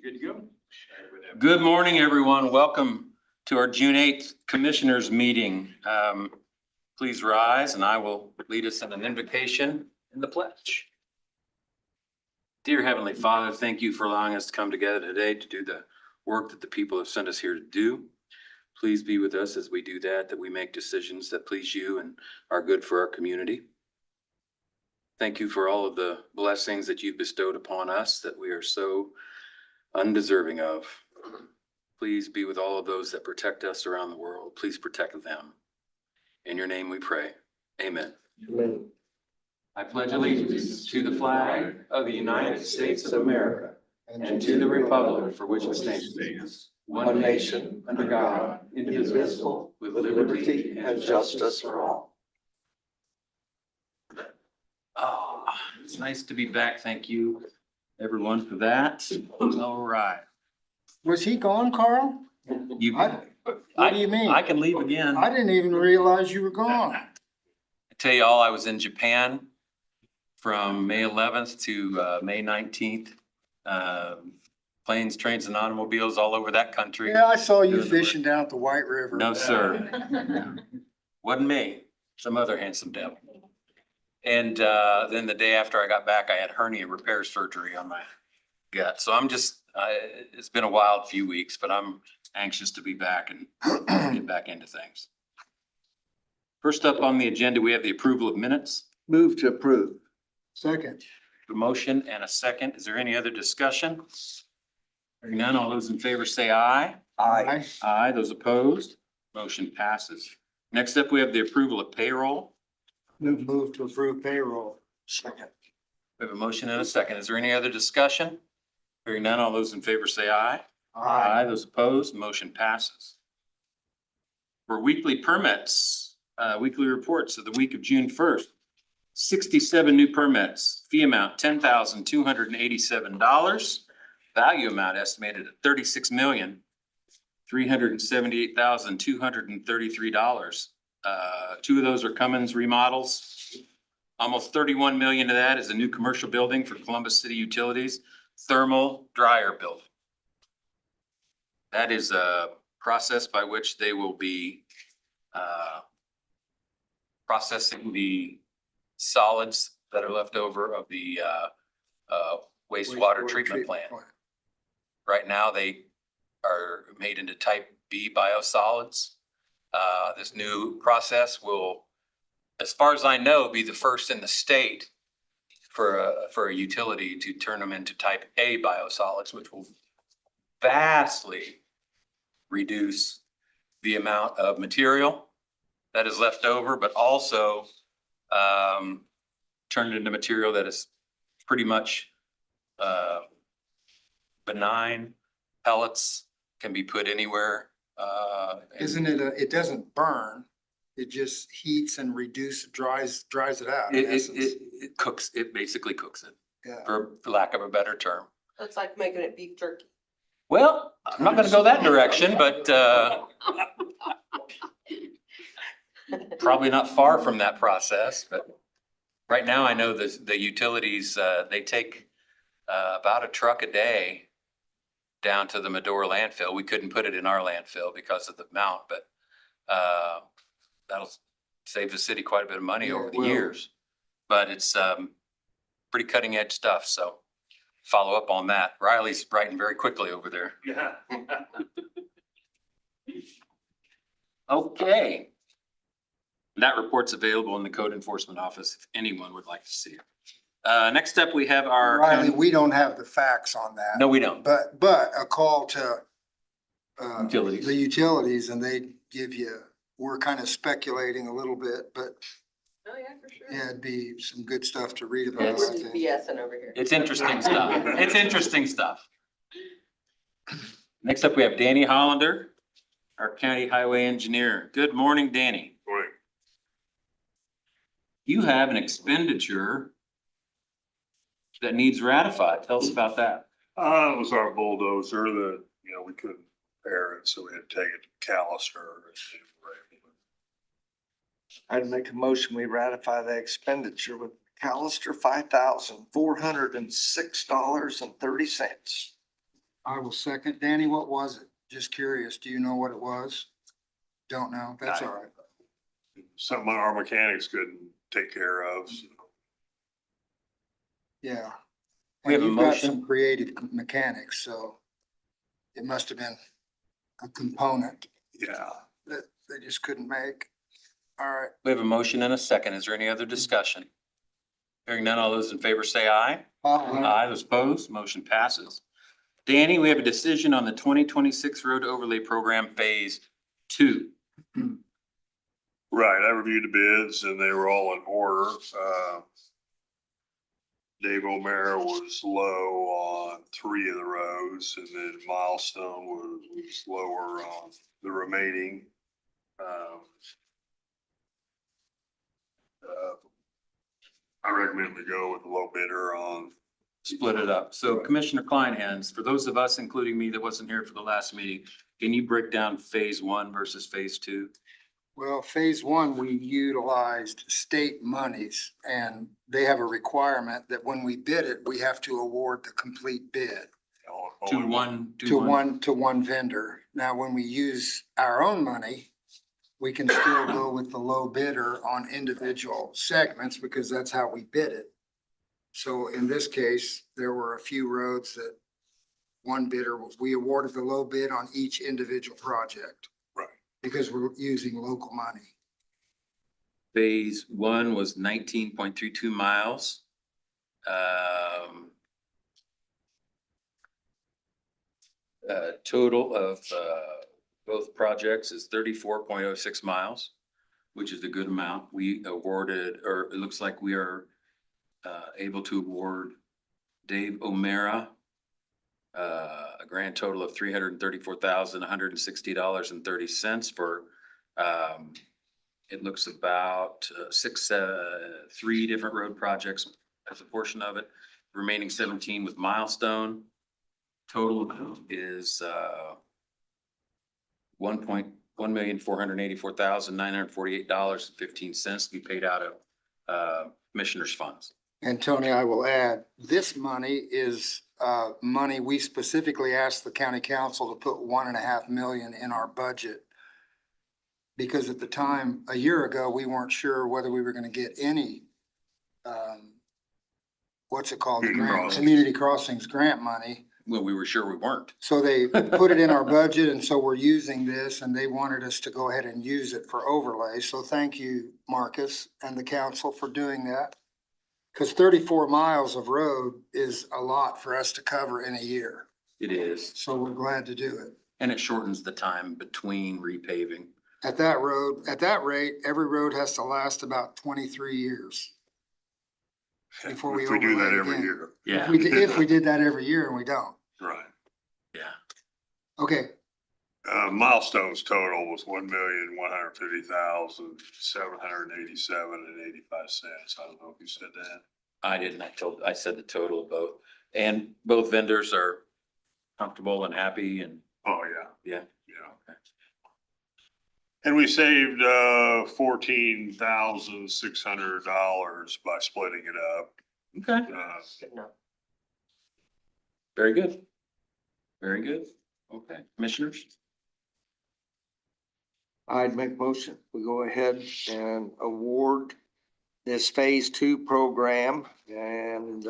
You're good to go. Good morning, everyone. Welcome to our June 8th Commissioners Meeting. Please rise and I will lead us in an invocation and the pledge. Dear Heavenly Father, thank you for allowing us to come together today to do the work that the people have sent us here to do. Please be with us as we do that we make decisions that please you and are good for our community. Thank you for all of the blessings that you've bestowed upon us that we are so undeserving of. Please be with all of those that protect us around the world. Please protect them. In your name we pray. Amen. Amen. I pledge allegiance to the flag of the United States of America and to the republic for which it stands, one nation, under God, indivisible, with liberty and justice for all. Oh, it's nice to be back. Thank you, everyone, for that. All right. Was he gone, Carl? What do you mean? I can leave again. I didn't even realize you were gone. I tell you all, I was in Japan from May 11th to May 19th. Planes, trains, and automobiles all over that country. Yeah, I saw you fishing down at the White River. No, sir. Wasn't me. Some other handsome devil. And then the day after I got back, I had hernia repair surgery on my gut. So it's been a wild few weeks, but I'm anxious to be back and get back into things. First up on the agenda, we have the approval of minutes. Move to approve. Second. A motion and a second. Is there any other discussion? Hearing none, all those in favor say aye. Aye. Aye. Those opposed, motion passes. Next up, we have the approval of payroll. Move to approve payroll. Second. We have a motion and a second. Is there any other discussion? Hearing none, all those in favor say aye. Aye. Those opposed, motion passes. For weekly permits, weekly reports of the week of June 1st, 67 new permits, fee amount $10,287, value amount estimated at $36,378,233. Two of those are Cummins remodels. Almost 31 million of that is a new commercial building for Columbus City Utilities, thermal dryer building. That is a process by which they will be processing the solids that are left over of the wastewater treatment plant. Right now, they are made into type B biosolids. This new process will, as far as I know, be the first in the state for a utility to turn them into type A biosolids, which will vastly reduce the amount of material that is left over, but also turn it into material that is pretty much benign. Pellets can be put anywhere. Isn't it, it doesn't burn, it just heats and dries it out. It cooks, it basically cooks it, Yeah. for lack of a better term. That's like making it beef jerky. Well, I'm not gonna go that direction, but probably not far from that process, but right now I know the utilities, they take about a truck a day down to the Medora landfill. We couldn't put it in our landfill because of the amount, but that'll save the city quite a bit of money over the years. But it's pretty cutting edge stuff, so follow up on that. Riley's writing very quickly over there. Yeah. Okay. That report's available in the code enforcement office if anyone would like to see it. Next up, we have our. Riley, we don't have the facts on that. No, we don't. But a call to Utilities. the utilities and they give you, we're kind of speculating a little bit, but Oh, yeah, for sure. yeah, it'd be some good stuff to read Yeah, about. we're I just think. BSing over here. It's interesting stuff. It's interesting stuff. Next up, we have Danny Hollander, our county highway engineer. Good morning, Danny. Morning. You have an expenditure that needs ratified. Tell us about that. It was our bulldozer that, we couldn't repair it, so we had to take it to Callister. I'd make a motion, we ratify the expenditure with Callister $5,406.30. I will second. Danny, what was it? Just curious. Do you know what it was? Don't know. That's all right. Something our mechanics couldn't take care of. So. Yeah. We have And a you've got motion. some creative mechanics, so it must have been a component Yeah. that they just couldn't make. All right. We have a motion and a second. Is there any other discussion? Hearing none, all those in favor say aye. Aye, those opposed, motion passes. Danny, we have a decision on the 2026 road overlay program phase 2. Right. I reviewed the bids and they were all in order. Dave O'Mara was low on 3 of the roads, and then Milestone was lower on the remaining. I recommend we go with the low bidder on. Split it up. So Commissioner Kleinhans, for those of us, including me that wasn't here for the last meeting, can you break down phase 1 versus phase 2? Well, phase 1, we utilized state monies and they have a requirement that when we bid it, we have to award the complete bid To one vendor. Now, when we use our own money, we can still go with the low bidder on individual segments because that's how we bid it. So in this case, there were a few roads that one bidder, we awarded the low bid on each individual project. Right. Because we're using local money. Phase 1 was 19.32 miles. Total of both projects is 34.06 miles, which is a good amount. We awarded, or it looks like we are able to award Dave O'Mara a grand total of $334,160.30 for it looks about 3 different road projects as a portion of it. Remaining 17 with Milestone. Total amount is $1,484,948.15 to be paid out of commissioners' funds. And Tony, I will add, this money is money we specifically asked the county council to put $1.5 million in our budget. Because at the time, a year ago, we weren't sure whether we were gonna get any, what's it called? Community Crossings grant money. Well, we were sure we weren't. So they put it in our budget, and so we're using this, and they wanted us to go ahead and use it for overlay. So thank you, Marcus, and the council for doing that. Because 34 miles of road is a lot for us to cover in a year. It is. So we're glad to do it. And it shortens the time between repaving. At that rate, every road has to last about 23 years. Before we If we do that overlay every again. year. Yeah. If we did that every year and we don't. Right. Yeah. Okay, Milestone's total was $1,150,787.85. I don't know if you said that. I didn't. I said the total of both. And both vendors are comfortable and happy and Oh, yeah. yeah. Yeah. And we saved $14,600 by splitting it up. Okay. Good enough. Very good. Very good. Okay. Commissioners? I'd make motion. We go ahead and award this phase 2 program and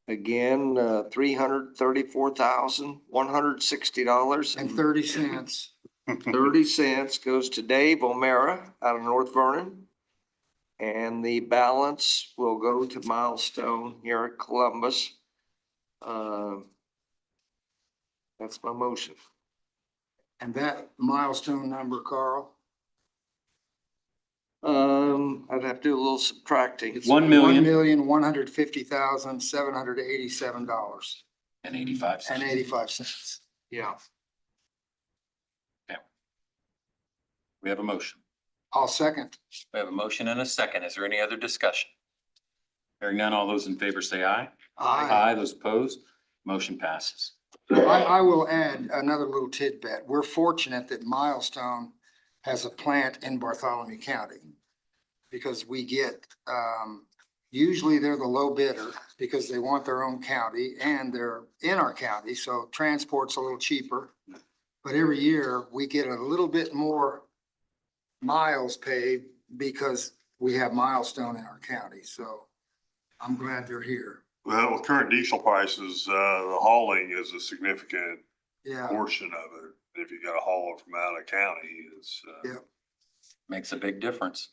again, $334,160 and 30 cents. 30 cents goes to Dave O'Mara out of North Vernon. And the balance will go to Milestone here at Columbus. That's my motion. And that milestone number, Carl? I'd have to do a little subtracting. It's $1,150,787 And 85 and cents. 85 cents. Yeah. We have a motion. I'll second. We have a motion and a second. Is there any other discussion? Hearing none, all those in favor say aye. Aye. Those opposed, motion passes. I will add another little tidbit. We're fortunate that Milestone has a plant in Bartholomew County because we get Usually they're the low bidder because they want their own county and they're in our county, so transport's a little cheaper. But every year we get a little bit more miles paid because we have Milestone in our county, so I'm glad they're here. Well, with current diesel prices, the hauling is a significant Yeah, portion of it. If you gotta haul it from out of county, it's, yeah. Makes a big difference.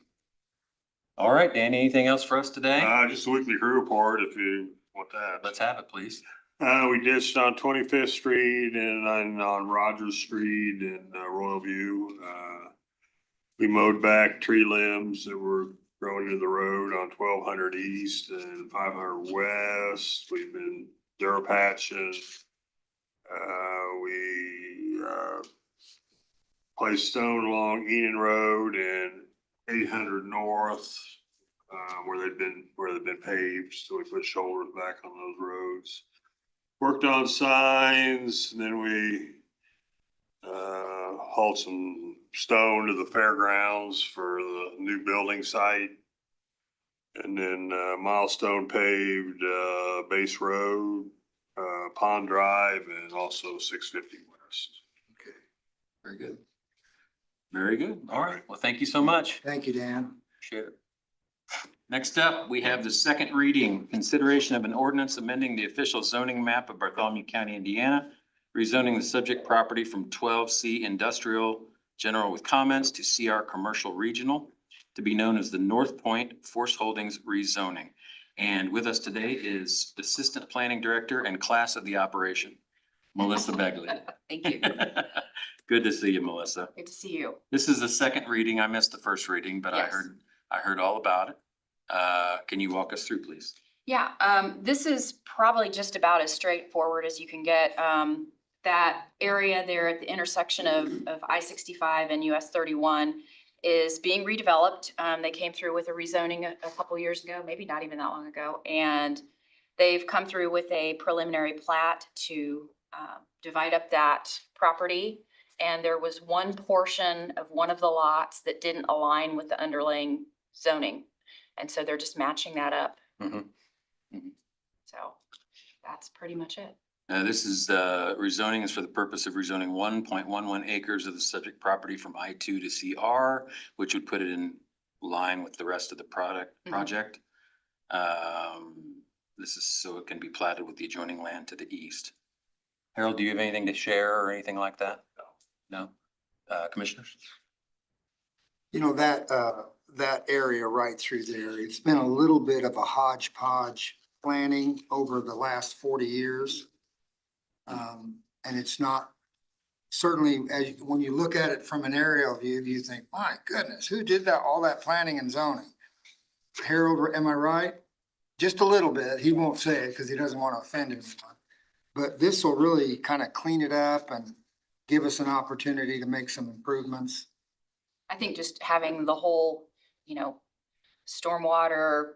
All right, Danny, anything else for us today? just a weekly crew report if you want that. Let's have it, please. We ditched on 25th Street and on Rogers Street in Royal View. We mowed back tree limbs that were growing into the road on 1200 East and 500 West. We've been Durapatching. We placed stone along Enon Road and 800 North, where they've been paved. So we put shoulders back on those roads. Worked on signs, and then we hauled some stone to the fairgrounds for the new building site. And then Milestone paved Base Road, Pond Drive, and also 650 West. Okay, very good. Very good. All right. Well, thank you so much. Thank you, Dan. Appreciate it. Next up, we have the second reading, consideration of an ordinance amending the official zoning map of Bartholomew County, Indiana, rezoning the subject property from 12C Industrial General with comments to CR Commercial Regional to be known as the North Point Force Holdings rezoning. And with us today is Assistant Planning Director and Class of the Operation, Melissa Begley. Thank you. Good to see you, Melissa. Good to see you. This is the second reading. I missed the first reading, but Yes. I heard all about it. Can you walk us through, please? Yeah, this is probably just about as straightforward as you can get. That area there at the intersection of I-65 and US 31 is being redeveloped. They came through with a rezoning a couple years ago, maybe not even that long ago. And they've come through with a preliminary plat to divide up that property. And there was one portion of one of the lots that didn't align with the underlying zoning. And so they're just matching that up. Mhm. Mhm. So that's pretty much it. This is rezoning is for the purpose of rezoning 1.11 acres of the subject property from I-2 to CR, which would put it in line with the rest of the project. This is so it can be platted with the adjoining land to the east. Harold, do you have anything to share or anything like that? No? Commissioners? You know, that area right through there, it's been a little bit of a hodgepodge planning over the last 40 years. And it's not, certainly, when you look at it from an aerial view, you think, my goodness, who did that, all that planning and zoning? Harold, am I right? Just a little bit. He won't say it because he doesn't want to offend anyone. But this will really kind of clean it up and give us an opportunity to make some improvements. I think just having the whole, stormwater,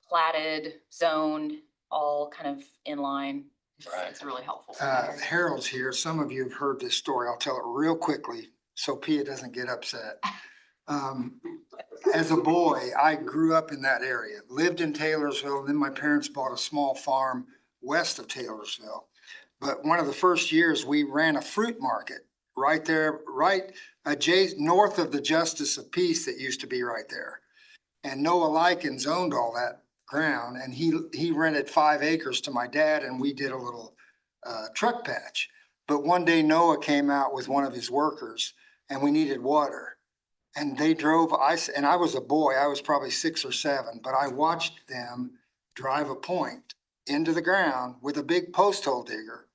platted, zoned, all kind of in line. Right. It's really helpful. Harold's here. Some of you have heard this story. I'll tell it real quickly so Pia doesn't get upset. As a boy, I grew up in that area, lived in Taylorsville, then my parents bought a small farm west of Taylorsville. But one of the first years we ran a fruit market right there, north of the Justice of Peace that used to be right there. And Noah Likens owned all that ground, and he rented 5 acres to my dad, and we did a little truck patch. But one day Noah came out with one of his workers and we needed water. And they drove, and I was a boy, I was probably 6 or 7, but I watched them drive a point into the ground with a big post hole digger.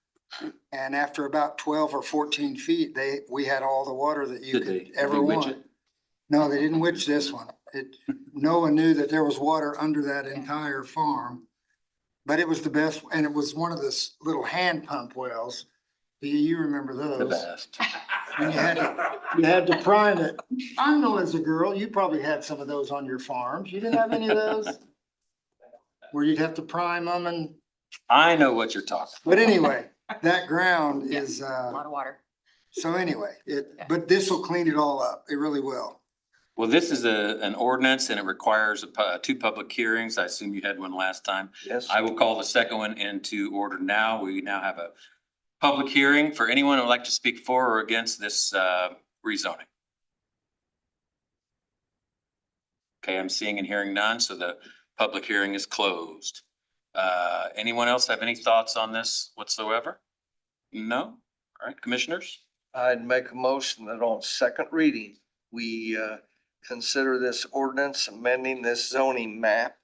And after about 12 or 14 feet, we had all the water that you could ever want. No, they didn't witch this one. Noah knew that there was water under that entire farm, but it was the best, and it was one of those little hand pump wells. You remember those? The best. And you had to prime it. I know as a girl, you probably had some of those on your farms. You didn't have any of those? Where you'd have to prime them and, I know what you're talking. but anyway, that ground Yeah, is, A lot of water. so anyway, but this will clean it all up. It really will. Well, this is an ordinance and it requires two public hearings. I assume you had one last time. Yes. I will call the second one into order now. We now have a public hearing for anyone who would like to speak for or against this rezoning. Okay, I'm seeing and hearing none, so the public hearing is closed. Anyone else have any thoughts on this whatsoever? No? All right, commissioners? I'd make a motion that on second reading, we consider this ordinance amending this zoning map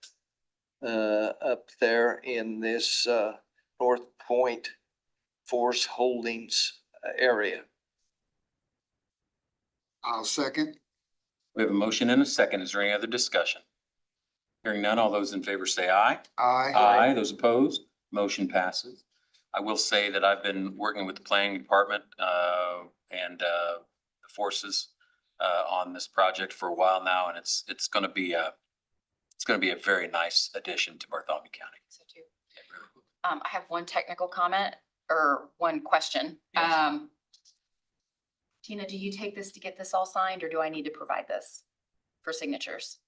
up there in this North Point Force Holdings area. I'll second. We have a motion and a second. Is there any other discussion? Hearing none, all those in favor say aye. Aye. Aye. Those opposed, motion passes. I will say that I've been working with the planning department and the forces on this project for a while now, and it's going to be a very nice addition to Bartholomew County. So too. I have one technical comment or one question. Yes. Tina, do you take this to get this all signed, or do I need to provide this for signatures?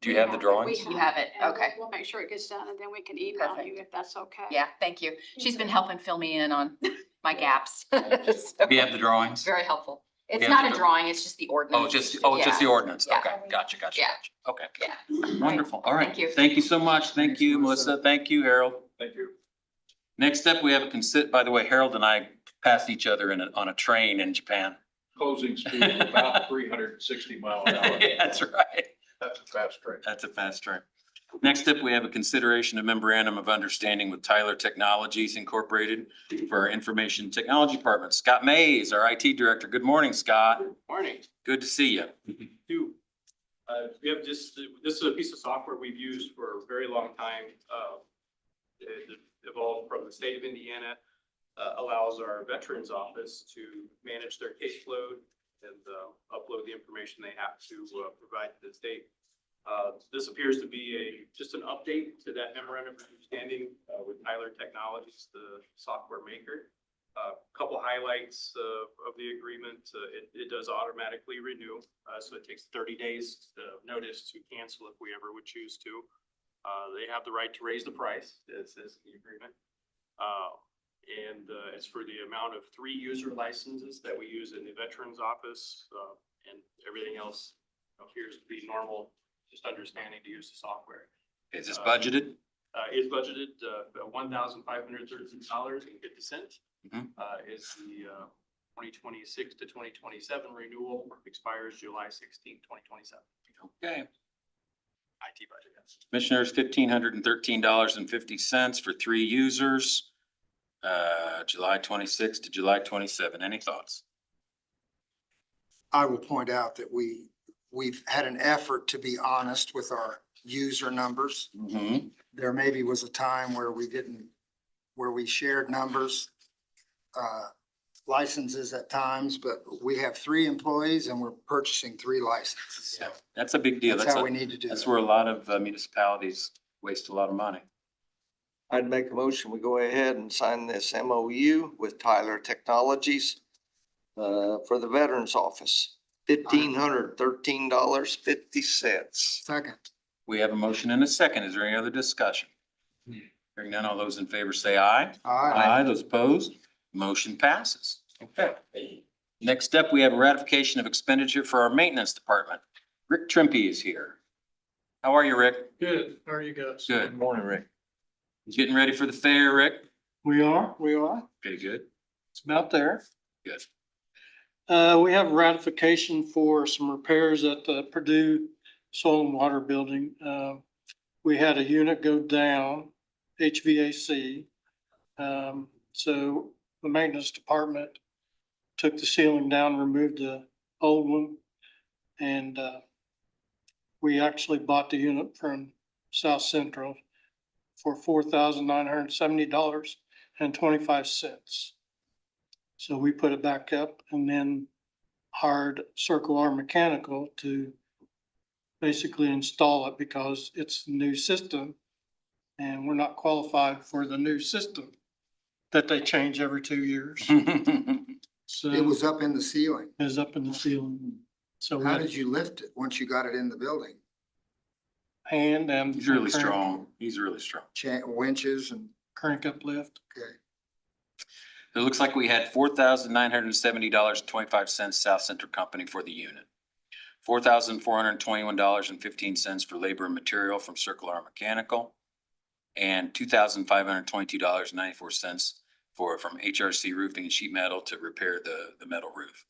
Do you have the drawings? You have it, And okay. We'll make sure it gets done and then we can email Perfect. you if that's okay. Yeah, thank you. She's been helping fill me in on my gaps. So, Do you have the drawings? very helpful. It's have not the a drawing, it's just the ordinance. Just Yeah. the ordinance. Yeah. Okay, gotcha. Yeah. Okay, Yeah. wonderful. All right. Thank you. Thank you so much. Thank Thanks, you, Melissa. Melissa. Thank you, Harold. Thank you. Next up, we have by the way, Harold and I passed each other on a train in Japan. Closing speed of about 360 mile an hour. Yeah, that's right. That's a fast train. That's a fast train. Next up, we have a consideration of memorandum of understanding with Tyler Technologies Incorporated for our information technology department. Scott Mays, our IT director. Good morning, Scott. Morning. Good to see you. We have this is a piece of software we've used for a very long time. It evolved from the state of Indiana, allows our veterans office to manage their caseload and upload the information they have to provide to the state. This appears to be just an update to that memorandum of understanding with Tyler Technologies, the software maker. Couple highlights of the agreement. It does automatically renew, so it takes 30 days notice to cancel if we ever would choose to. They have the right to raise the price, it says in the agreement. And it's for the amount of 3 user licenses that we use in the veterans office, and everything else appears to be normal, just understanding to use the software. Is this budgeted? Is budgeted $1,513.50. Mhm. Is the 2026 to 2027 renewal, expires July 16, 2027. Okay. IT budget, yes. Commissioners, $1,513.50 for 3 users. July 26 to July 27. Any thoughts? I will point out that we've had an effort to be honest with our user numbers. Mm-hmm. There maybe was a time where we shared numbers, licenses at times, but we have 3 employees and we're purchasing 3 licenses. Yeah, that's a big deal. That's how we need to do That's it. where a lot of municipalities waste a lot of money. I'd make a motion, we go ahead and sign this MOU with Tyler Technologies for the Veterans Office, $1,513.50. Second. We have a motion and a second. Is there any other discussion? Hearing none, all those in favor say aye. Aye. Those opposed, motion passes. Okay. Next up, we have a ratification of expenditure for our maintenance department. Rick Trimpey is here. How are you, Rick? Good. How are you guys? Good. Morning, Rick. Getting ready for the fair, Rick? We are. Okay, good. It's about there. Good. We have ratification for some repairs at the Purdue Soil and Water Building. We had a unit go down, HVAC. So the maintenance department took the ceiling down, removed the old one. And we actually bought the unit from South Central for $4,970.25. So we put it back up and then hired Circle R Mechanical to basically install it because it's a new system and we're not qualified for the new system that they change every 2 years. So It was up in the ceiling. it was up in the ceiling. So we How had did you lift it once you got it in the building? hand and. He's really strong. He's really strong. Winches and, Crank up lift. okay. It looks like we had $4,970.25 South Central Company for the unit. $4,421.15 for labor and material from Circle R Mechanical. And $2,522.94 from HRC Roofing and Sheet Metal to repair the metal roof.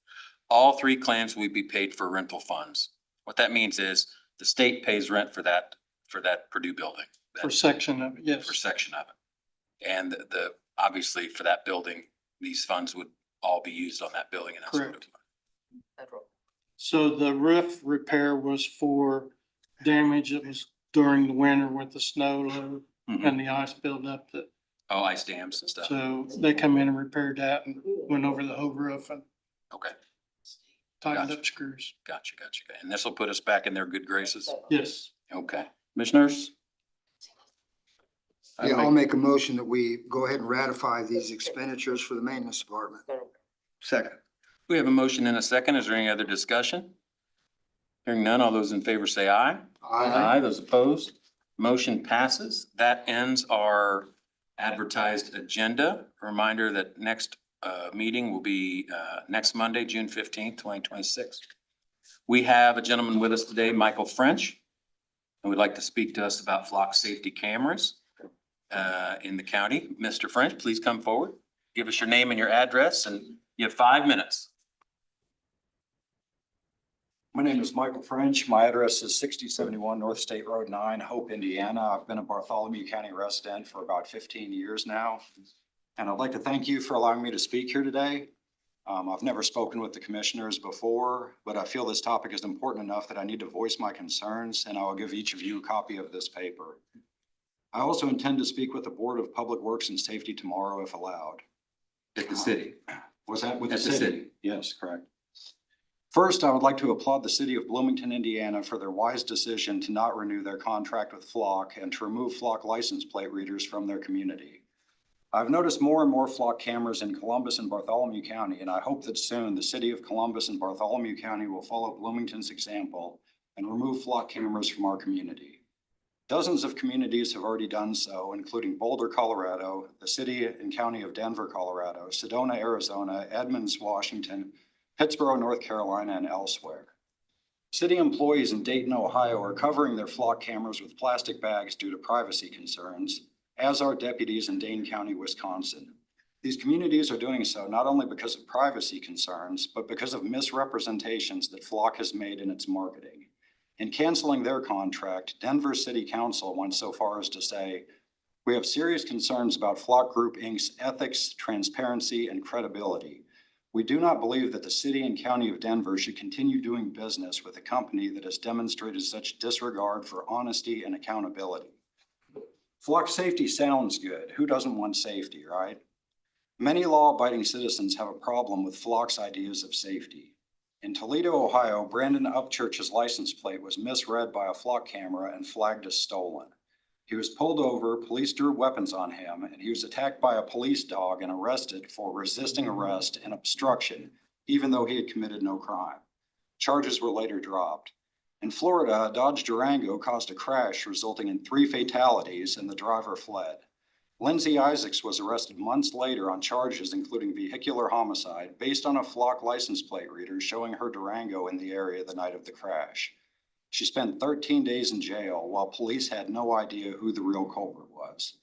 All three claims will be paid for rental funds. What that means is the state pays rent for that Purdue building. For section of it, yes. For section of it. And obviously for that building, these funds would all be used on that building and that's what Correct. Federal. So the roof repair was for damage that was during the winter with the snow load and the ice buildup that, Oh, ice dams and stuff. so they come in and repaired that and went over the whole roof and Okay, tightened Gotcha. up screws. gotcha. And this will put us back in their good graces. Yes. Okay, commissioners? Yeah, I'll make a motion that we go ahead and ratify these expenditures for the maintenance department. Second. We have a motion and a second. Is there any other discussion? Hearing none, all those in favor say aye. Those opposed? Motion passes. That ends our advertised agenda. A reminder that next meeting will be next Monday, June 15th, 2026. We have a gentleman with us today, Michael French, and would like to speak to us about flock safety cameras in the county. Mr. French, please come forward. Give us your name and your address, and you have 5 minutes. My name is Michael French. My address is 6071 North State Road 9, Hope, Indiana. I've been a Bartholomew County resident for about 15 years now. And I'd like to thank you for allowing me to speak here today. I've never spoken with the commissioners before, but I feel this topic is important enough that I need to voice my concerns, and I will give each of you a copy of this paper. I also intend to speak with the Board of Public Works and Safety tomorrow if allowed. At the city. Was that with the At the city? city. Yes, correct. First, I would like to applaud the city of Bloomington, Indiana for their wise decision to not renew their contract with Flock and to remove Flock license plate readers from their community. I've noticed more and more Flock cameras in Columbus and Bartholomew County, and I hope that soon the city of Columbus and Bartholomew County will follow Bloomington's example and remove Flock cameras from our community. Dozens of communities have already done so, including Boulder, Colorado, the city and county of Denver, Colorado, Sedona, Arizona, Edmonds, Washington, Pittsboro, North Carolina, and elsewhere. City employees in Dayton, Ohio are covering their Flock cameras with plastic bags due to privacy concerns, as are deputies in Dane County, Wisconsin. These communities are doing so not only because of privacy concerns, but because of misrepresentations that Flock has made in its marketing. In canceling their contract, Denver City Council went so far as to say, "We have serious concerns about Flock Group Inc.'s ethics, transparency, and credibility. We do not believe that the city and county of Denver should continue doing business with a company that has demonstrated such disregard for honesty and accountability." Flock safety sounds good. Who doesn't want safety, right? Many law-abiding citizens have a problem with Flock's ideas of safety. In Toledo, Ohio, Brandon Upchurch's license plate was misread by a Flock camera and flagged as stolen. He was pulled over, police drew weapons on him, and he was attacked by a police dog and arrested for resisting arrest and obstruction, even though he had committed no crime. Charges were later dropped. In Florida, a Dodge Durango caused a crash resulting in 3 fatalities and the driver fled. Lindsay Isaacs was arrested months later on charges including vehicular homicide based on a Flock license plate reader showing her Durango in the area the night of the crash. She spent 13 days in jail while police had no idea who the real culprit was.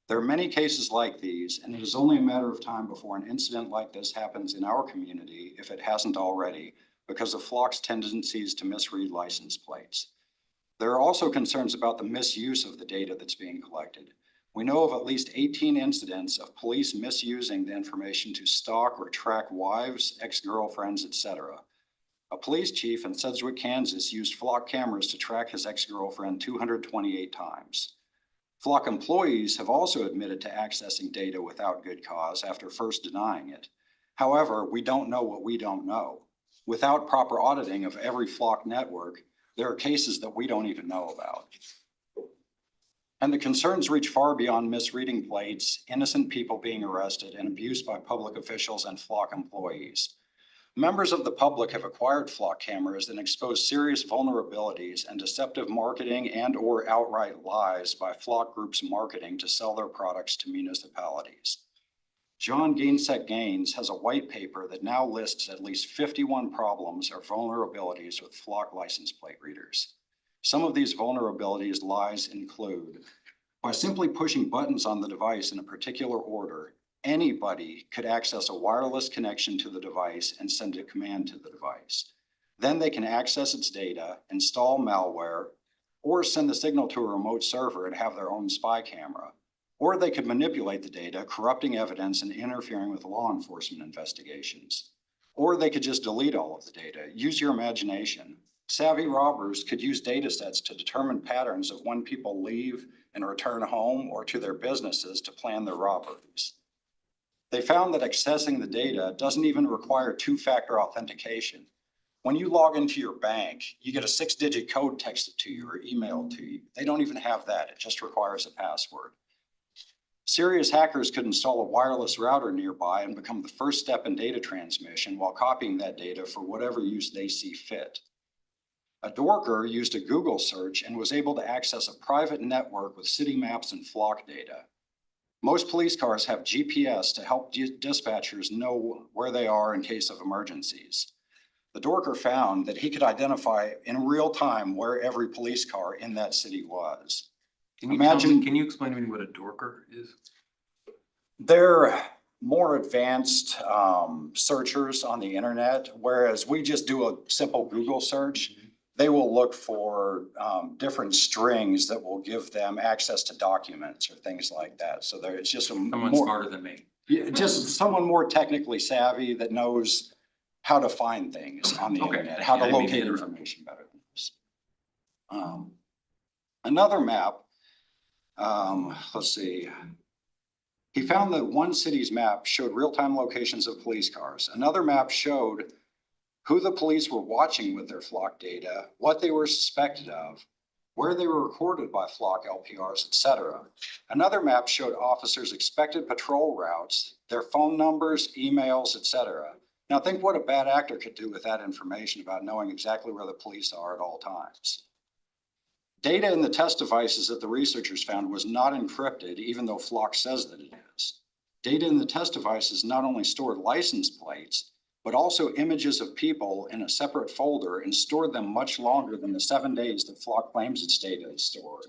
There are many cases like these, and it is only a matter of time before an incident like this happens in our community, if it hasn't already, because of Flock's tendencies to misread license plates. There are also concerns about the misuse of the data that's being collected. We know of at least 18 incidents of police misusing the information to stalk or track wives, ex-girlfriends, etc. A police chief in Sedgwick, Kansas used Flock cameras to track his ex-girlfriend 228 times. Flock employees have also admitted to accessing data without good cause after first denying it. However, we don't know what we don't know. Without proper auditing of every Flock network, there are cases that we don't even know about. And the concerns reach far beyond misreading plates, innocent people being arrested, and abuse by public officials and Flock employees. Members of the public have acquired flock cameras and exposed serious vulnerabilities and deceptive marketing and/or outright lies by flock groups marketing to sell their products to municipalities. John Gainsett Gaines has a white paper that now lists at least 51 problems or vulnerabilities with flock license plate readers. Some of these vulnerabilities lies include, by simply pushing buttons on the device in a particular order, anybody could access a wireless connection to the device and send a command to the device. Then they can access its data, install malware, or send the signal to a remote server and have their own spy camera. Or they could manipulate the data, corrupting evidence and interfering with law enforcement investigations. Or they could just delete all of the data. Use your imagination. Savvy robbers could use data sets to determine patterns of when people leave and return home or to their businesses to plan their robberies. They found that accessing the data doesn't even require two-factor authentication. When you log into your bank, you get a 6-digit code texted to you or emailed to you. They don't even have that. It just requires a password. Serious hackers could install a wireless router nearby and become the first step in data transmission while copying that data for whatever use they see fit. A dorker used a Google search and was able to access a private network with city maps and flock data. Most police cars have GPS to help dispatchers know where they are in case of emergencies. The dorker found that he could identify in real time where every police car in that city was. Can you explain to me what a dorker is? They're more advanced searchers on the internet, whereas we just do a simple Google search. They will look for different strings that will give them access to documents or things like that. So it's just Someone smarter than me. just someone more technically savvy that knows how to find things on the internet, how to locate information better than us. Another map, let's see. He found that one city's map showed real-time locations of police cars. Another map showed who the police were watching with their flock data, what they were suspected of, where they were recorded by flock LPRs, etc. Another map showed officers' expected patrol routes, their phone numbers, emails, etc. Now think what a bad actor could do with that information about knowing exactly where the police are at all times. Data in the test devices that the researchers found was not encrypted, even though flock says that it is. Data in the test devices not only stored license plates, but also images of people in a separate folder and stored them much longer than the 7 days that flock claims its data is stored.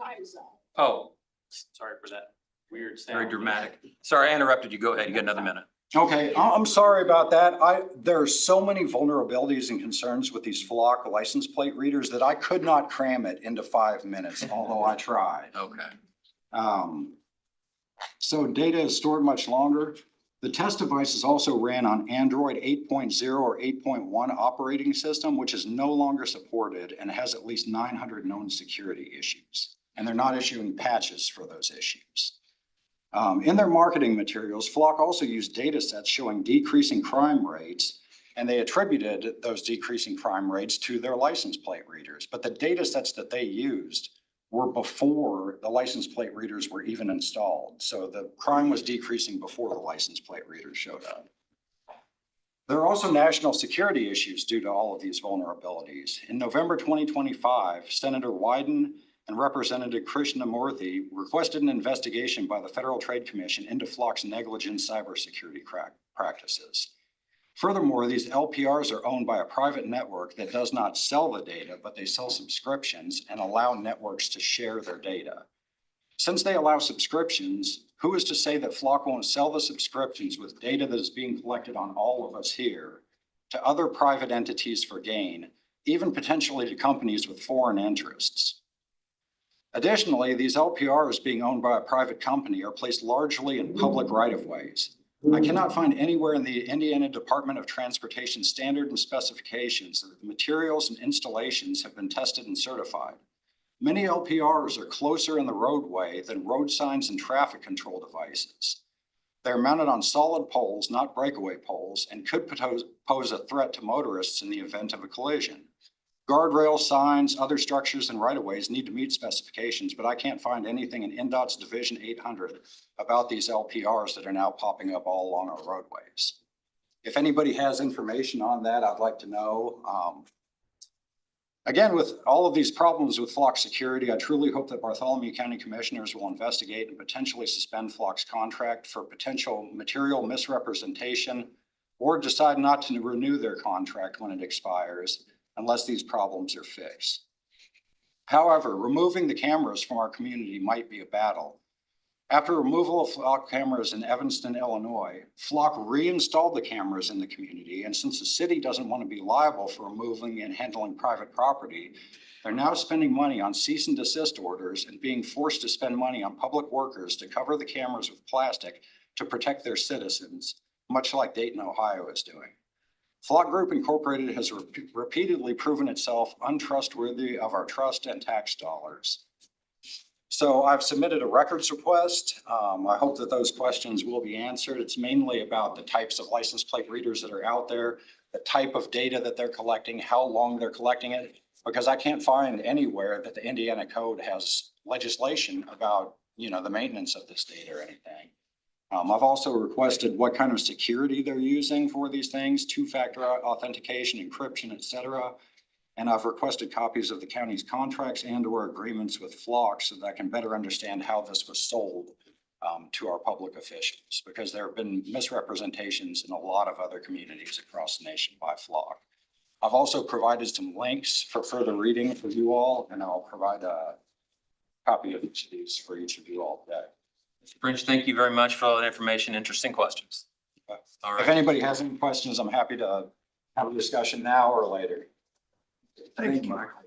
Oh, Sorry for that weird sound. very dramatic. Sorry, I interrupted you. Go ahead. You got another minute. Okay, I'm sorry about that. There are so many vulnerabilities and concerns with these flock license plate readers that I could not cram it into 5 minutes, although I tried. Okay. So data is stored much longer. The test devices also ran on Android 8.0 or 8.1 operating system, which is no longer supported and has at least 900 known security issues. And they're not issuing patches for those issues. In their marketing materials, Flock also used data sets showing decreasing crime rates, and they attributed those decreasing crime rates to their license plate readers. But the data sets that they used were before the license plate readers were even installed. So the crime was decreasing before the license plate readers showed up. There are also national security issues due to all of these vulnerabilities. In November 2025, Senator Wyden and Representative Krishnamurthy requested an investigation by the Federal Trade Commission into Flock's negligent cybersecurity practices. Furthermore, these LPRs are owned by a private network that does not sell the data, but they sell subscriptions and allow networks to share their data. Since they allow subscriptions, who is to say that Flock won't sell the subscriptions with data that is being collected on all of us here to other private entities for gain, even potentially to companies with foreign interests? Additionally, these LPRs being owned by a private company are placed largely in public right-of-ways. I cannot find anywhere in the Indiana Department of Transportation standard and specifications that the materials and installations have been tested and certified. Many LPRs are closer in the roadway than road signs and traffic control devices. They're mounted on solid poles, not breakaway poles, and could pose a threat to motorists in the event of a collision. Guardrail signs, other structures and right-of-ways need to meet specifications, but I can't find anything in NDOT's Division 800 about these LPRs that are now popping up all along our roadways. If anybody has information on that, I'd like to know. Again, with all of these problems with flock security, I truly hope that Bartholomew County Commissioners will investigate and potentially suspend Flock's contract for potential material misrepresentation or decide not to renew their contract when it expires unless these problems are fixed. However, removing the cameras from our community might be a battle. After removal of flock cameras in Evanston, Illinois, Flock reinstalled the cameras in the community, and since the city doesn't want to be liable for removing and handling private property, they're now spending money on cease and desist orders and being forced to spend money on public workers to cover the cameras with plastic to protect their citizens, much like Dayton, Ohio is doing. Flock Group Incorporated has repeatedly proven itself untrustworthy of our trust and tax dollars. So I've submitted a records request. I hope that those questions will be answered. It's mainly about the types of license plate readers that are out there, the type of data that they're collecting, how long they're collecting it, because I can't find anywhere that the Indiana code has legislation about, the maintenance of this data or anything. I've also requested what kind of security they're using for these things, two-factor authentication, encryption, et cetera. And I've requested copies of the county's contracts and or agreements with Flock so that I can better understand how this was sold to our public officials, because there have been misrepresentations in a lot of other communities across the nation by Flock. I've also provided some links for further reading for you all, and I'll provide a copy of each of these for each of you all today. Mr. French, thank you very much for all that information. Interesting questions. All If right. anybody has any questions, I'm happy to have a discussion now or later. Thank you, Michael.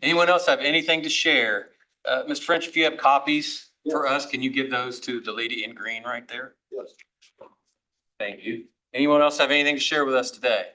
Anyone else have anything to share? Mr. French, if you have copies for us, can you give those to the lady in green right there? Yes. Thank you. Anyone else have anything to share with us today?